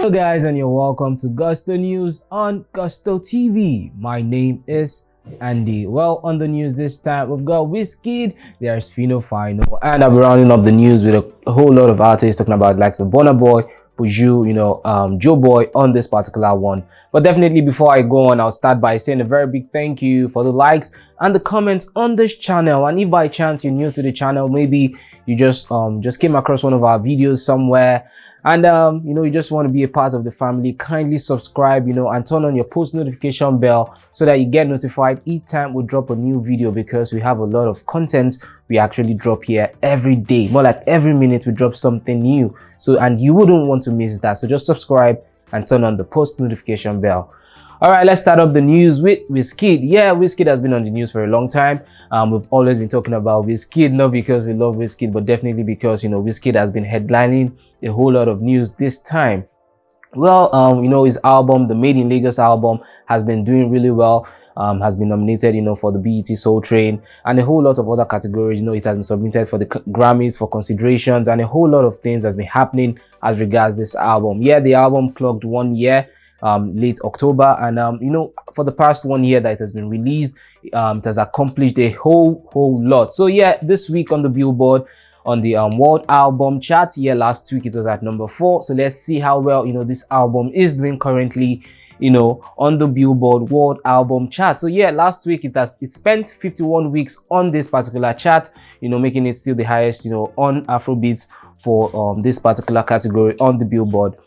Hello guys, and you're welcome to Gusto News on Gusto TV. My name is Andy. Well, on the news this time, we've got WIZKID, there's Final, and I'll be rounding up the news with a whole lot of artists talking about likes of Burna Boy, Buju, Joe Boy on this particular one. But definitely before I go on, I'll start by saying a very big thank you for the likes and the comments on this channel. And if by chance you're new to the channel, maybe you just came across one of our videos somewhere, and you just want to be a part of the family, kindly subscribe, and turn on your post notification bell so that you get notified each time we drop a new video, because we have a lot of content we actually drop here every day. More like every minute we drop something new, and you wouldn't want to miss that. So just subscribe and turn on the post notification bell. All right, let's start up the news with WIZKID. Yeah, WIZKID has been on the news for a long time. We've always been talking about WIZKID, not because we love WIZKID, but definitely because, WIZKID has been headlining a whole lot of news this time. Well, his album, the Made in Lagos album, has been doing really well. Has been nominated, for the BET Soul Train and a whole lot of other categories. It has been submitted for the Grammys for considerations, and a whole lot of things has been happening as regards this album. Yeah, the album clocked 1 year. Late October, and for the past 1 year that it has been released, it has accomplished a whole lot. So yeah, this week on the BillBoard, on the world album chart, last week it was at number 4. So let's see how well this album is doing currently, on the BillBoard world album chart. So yeah, last week it spent 51 weeks on this particular chart, making it still the highest on Afrobeats for this particular category on the BillBoard.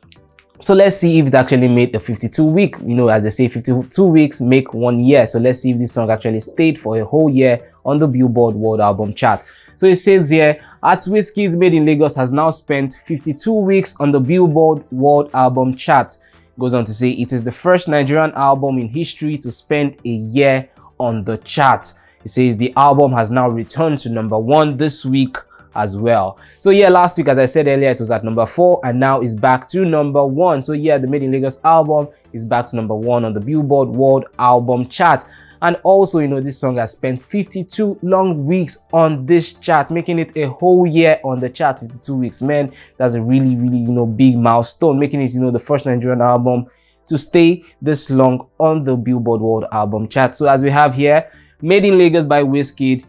So let's see if it actually made a 52-week, as they say, 52 weeks make 1 year. So let's see if this song actually stayed for a whole year on the BillBoard world album chart. So it says here, WIZKID's Made in Lagos has now spent 52 weeks on the BillBoard world album chart. It goes on to say it is the first Nigerian album in history to spend a year on the chart. It says the album has now returned to number 1 this week as well. So yeah, last week, as I said earlier, it was at number 4, and now it's back to number 1. So yeah, the Made in Lagos album is back to number 1 on the BillBoard world album chart. And also, this song has spent 52 long weeks on this chart, making it a whole year on the chart. 52 weeks, man, that's a really big milestone, making it the first Nigerian album to stay this long on the BillBoard world album chart. So as we have here, Made in Lagos by WIZKID,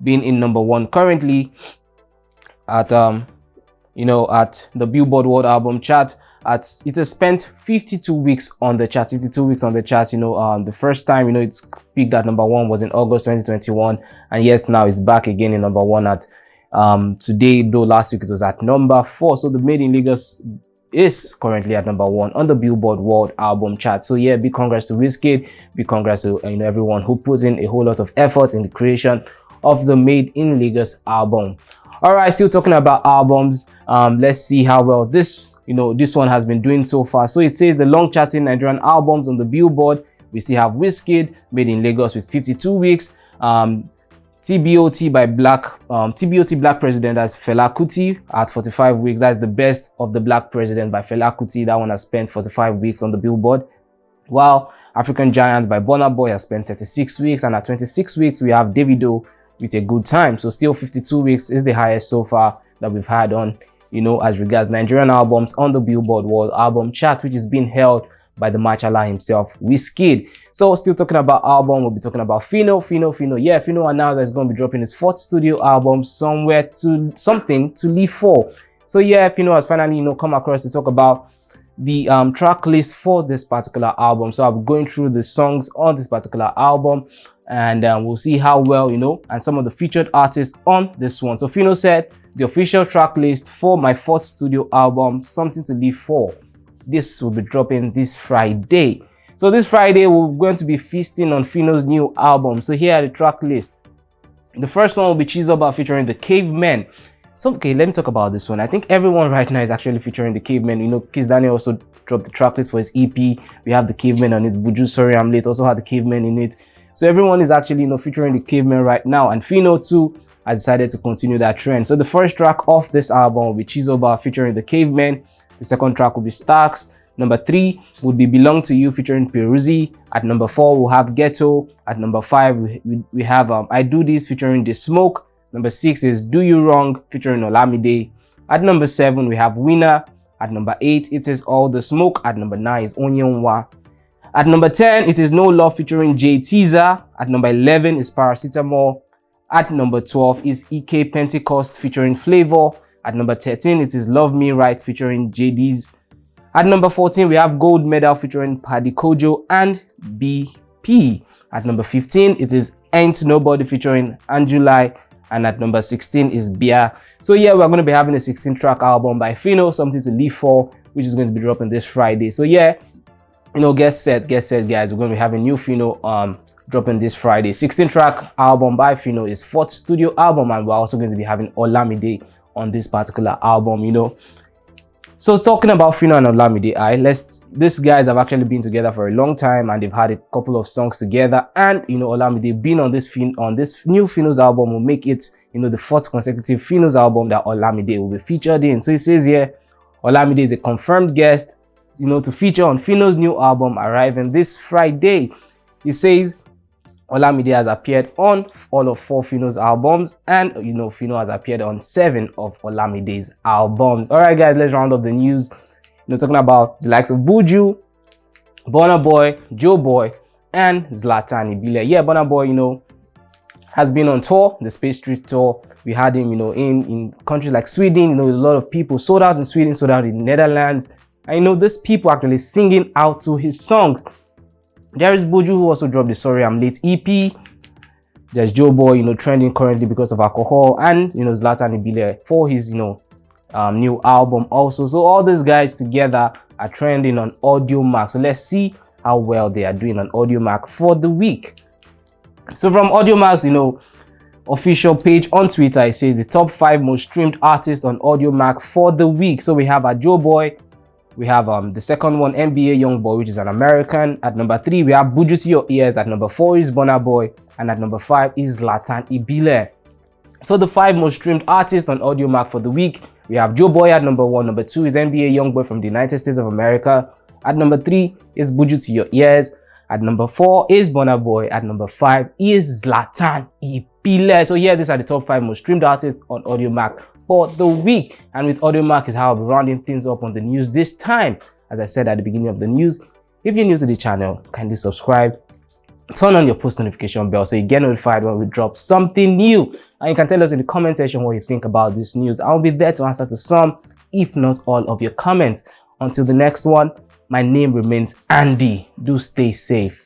being in number 1 currently at at the BillBoard world album chart. It has spent 52 weeks on the chart. 52 weeks on the chart. The first time it's peaked at number 1 was in August 2021, and yes, now it's back again in number 1 at today, though last week it was at number 4. So the Made in Lagos is currently at number 1 on the BillBoard world album chart. So yeah, big congrats to WIZKID, big congrats to everyone who put in a whole lot of effort in the creation of the Made in Lagos album. All right, still talking about albums, let's see how well this one has been doing so far. So it says the long charting Nigerian albums on the BillBoard, we still have WIZKID, Made in Lagos with 52 weeks, TBOT Black President as Fela Kuti at 45 weeks. That's the best of the Black President by Fela Kuti. That one has spent 45 weeks on the BillBoard. While African Giant by Burna Boy has spent 36 weeks, and at 26 weeks we have Davido with A Good Time. So still 52 weeks is the highest so far that we've had on as regards Nigerian albums on the BillBoard world album chart, which is being held by the Machala himself, WIZKID. So still talking about album, we'll be talking about Fino. Yeah, Fino announced that he's going to be dropping his 4th studio album, Something to Live For. So yeah, Fino has finally come across to talk about the track list for this particular album. So I'm going through the songs on this particular album, and we'll see how well and some of the featured artists on this one. So Fino said the official track list for my 4th studio album, Something to Live For, this will be dropping this Friday. So this Friday we're going to be feasting on Fino's new album. So here are the track list. The first one will be Chizoba featuring the Cavemen. So okay, let me talk about this one. I think everyone right now is actually featuring the Cavemen. Kiss Daniel also dropped the track list for his EP. We have the Cavemen on it. Buju, Sorry I'm Late, also had the Cavemen in it. So everyone is actually featuring the Cavemen right now, and Fino too has decided to continue that trend. So the first track off this album will be Chizoba featuring the Cavemen. The second track will be Starks. Number 3 would be Belong to You featuring Peruzzi. At number 4 we'll have Ghetto. At number 5 we have I Do This featuring The Smoke. Number 6 is Do You Wrong featuring Olamide. At number 7 we have Winner. At number 8, it is All the Smoke. At number 9 is Onyenwa. At number 10, it is No Love featuring Jay Teaser. At number 11 is Paracetamol. At number 12 is EK Pentecost featuring Flavor. At number 13, it is Love Me Right featuring JD's. At number 14, we have Gold Medal featuring Paddy Kojo and BP. At number 15, it is Ain't Nobody featuring Anjulai. And at number 16 is Bia. So yeah, we're going to be having a 16-track album by Fino, Something to Live For, which is going to be dropping this Friday. So yeah, get set guys. We're going to be having new Fino dropping this Friday. 16-track album by Fino, is 4th studio album, and we're also going to be having Olamide on this particular album. So talking about Fino and Olamide, these guys have actually been together for a long time, and they've had a couple of songs together. And Olamide being on this new Fino's album will make it the 4th consecutive Fino's album that Olamide will be featured in. So it says here, Olamide is a confirmed guest, to feature on Fino's new album arriving this Friday. It says Olamide has appeared on all of 4 Fino's albums, and Fino has appeared on 7 of Olamide's albums. All right, guys, let's round up the news. Talking about the likes of Buju, Burna Boy, Joe Boy, and Zlatan Ibile. Yeah, Burna Boy, has been on tour, the Space Street tour. We had him, in countries like Sweden. A lot of people sold out in Sweden, sold out in the Netherlands. And these people actually singing out to his songs. There is Buju, who also dropped the Sorry I'm Late EP. There's Joe Boy, trending currently because of alcohol, and Zlatan Ibile for his new album also. So all these guys together are trending on AudioMack. So let's see how well they are doing on AudioMack for the week. So from AudioMack's official page on Twitter, it says the top 5 most streamed artists on AudioMack for the week. So we have Joe Boy. We have the second one, NBA Youngboy, which is an American. At number 3, we have Buju to Your Ears. At number 4 is Burna Boy. And at number 5 is Zlatan Ibile. So the 5 most streamed artists on AudioMack for the week, we have Joe Boy at number 1. Number 2 is NBA Youngboy from the United States of America. At number 3 is Buju to Your Ears. At number 4 is Burna Boy. At number 5 is Zlatan Ibile. So yeah, these are the top 5 most streamed artists on AudioMack for the week. And with AudioMack is how I'll be rounding things up on the news this time. As I said at the beginning of the news, if you're new to the channel, kindly subscribe, turn on your post notification bell so you get notified when we drop something new. And you can tell us in the comment section what you think about this news. I'll be there to answer to some, if not all, of your comments. Until the next one, my name remains Andy. Do stay safe.